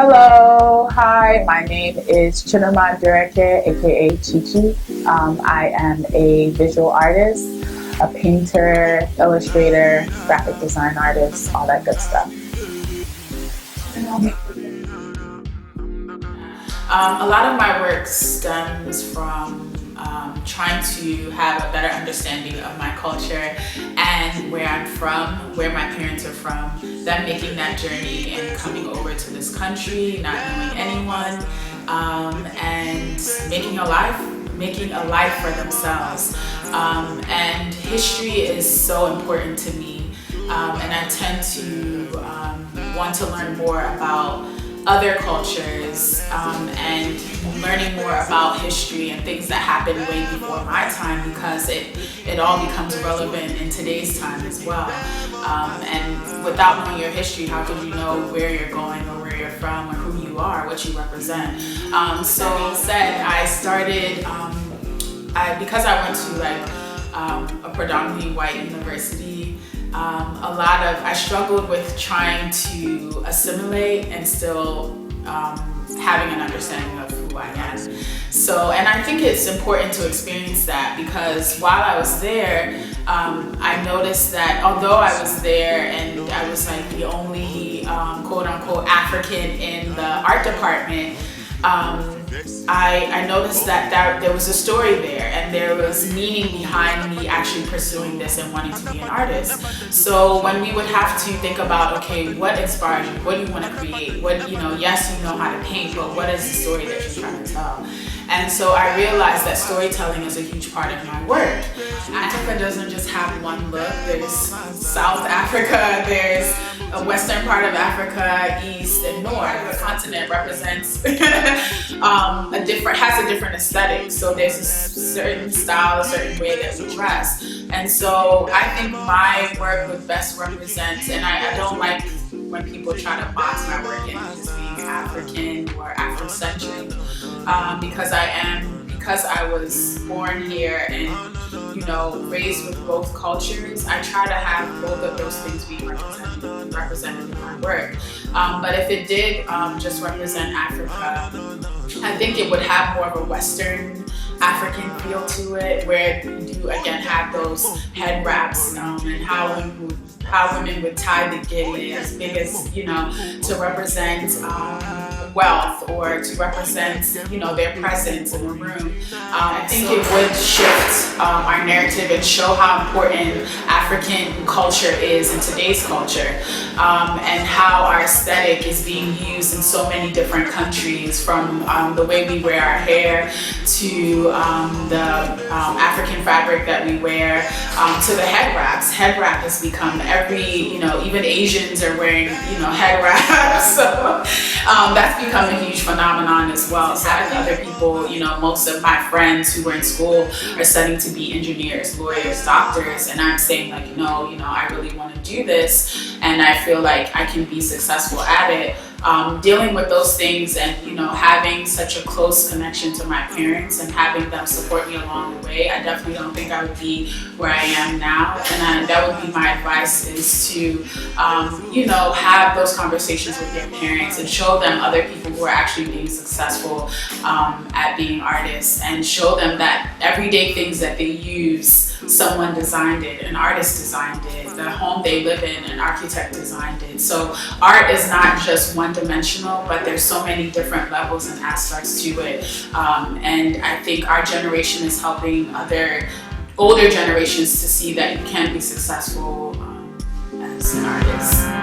Hello, hi, my name is Chidinma Dureke, aka Chichi. I am a visual artist, a painter, illustrator, graphic design artist, all that good stuff. A lot of my work stems from trying to have a better understanding of my culture and where I'm from, where my parents are from, them making that journey and coming over to this country, not knowing anyone, and making a life for themselves. And history is so important to me, and I tend to want to learn more about other cultures and learning more about history and things that happened way before my time, because it all becomes relevant in today's time as well. And without knowing your history, how could you know where you're going or where you're from or who you are, what you represent? So said, I started, because I went to a predominantly white university, I struggled with trying to assimilate and still having an understanding of who I am. So, and I think it's important to experience that, because while I was there, I noticed that although I was there and I was like the only quote unquote African in the art department, I noticed that there was a story there and there was meaning behind me actually pursuing this and wanting to be an artist. So when we would have to think about, okay, what inspired you? What do you want to create? Yes, you know how to paint, but what is the story that you're trying to tell? And so I realized that storytelling is a huge part of my work. Africa doesn't just have one look. There's South Africa, there's a western part of Africa, east and north. The continent represents has a different aesthetic. So there's a certain style, a certain way that we dress. And so I think my work would best represent, and I don't like when people try to box my work into just being African or Afrocentric, because I was born here and raised with both cultures. I try to have both of those things be represented in my work. But if it did just represent Africa, I think it would have more of a Western African feel to it, where you do again have those head wraps and how women would tie the giddy as big as to represent wealth or to represent their presence in the room. I think it would shift our narrative and show how important African culture is in today's culture, and how our aesthetic is being used in so many different countries, from the way we wear our hair to the African fabric that we wear, to the head wraps. Head wrap has become even Asians are wearing head wraps. So that's become a huge phenomenon as well. So I think other people, most of my friends who were in school are studying to be engineers, lawyers, doctors, and I'm saying like, no, I really want to do this, and I feel like I can be successful at it. Dealing with those things and having such a close connection to my parents and having them support me along the way, I definitely don't think I would be where I am now. And that would be my advice, is to have those conversations with your parents and show them other people who are actually being successful at being artists, and show them that everyday things that they use, someone designed it, an artist designed it, the home they live in, an architect designed it. So art is not just one-dimensional, but there's so many different levels and aspects to it. And I think our generation is helping other older generations to see that you can be successful as an artist.